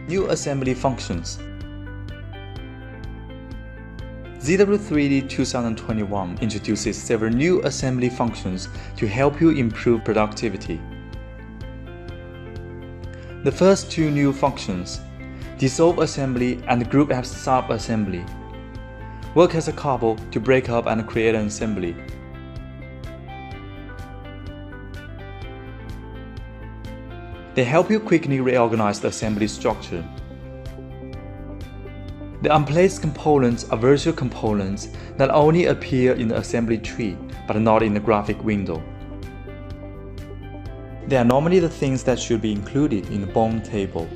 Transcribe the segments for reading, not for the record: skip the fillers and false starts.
New assembly functions. ZW3D 2021 introduces several new assembly functions to help you improve productivity. The first two new functions, dissolve assembly and group as sub-assembly, work as a couple to break up and create an assembly. They help you quickly reorganize the assembly structure. The unplaced components are virtual components that only appear in the assembly tree, but not in the graphic window. They are normally the things that should be included in the BOM table,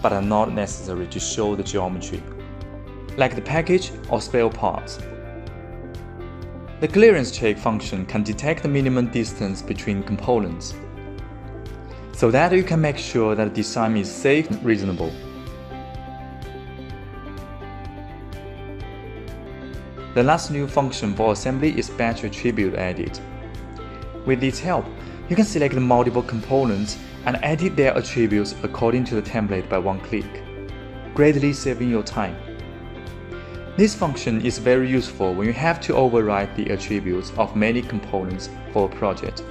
but are not necessary to show the geometry, like the package or spare parts. The clearance check function can detect the minimum distance between components, so that you can make sure that the design is safe and reasonable. The last new function for assembly is batch attribute edit. With its help, you can select multiple components and edit their attributes according to the template by one click, greatly saving your time. This function is very useful when you have to override the attributes of many components for a project.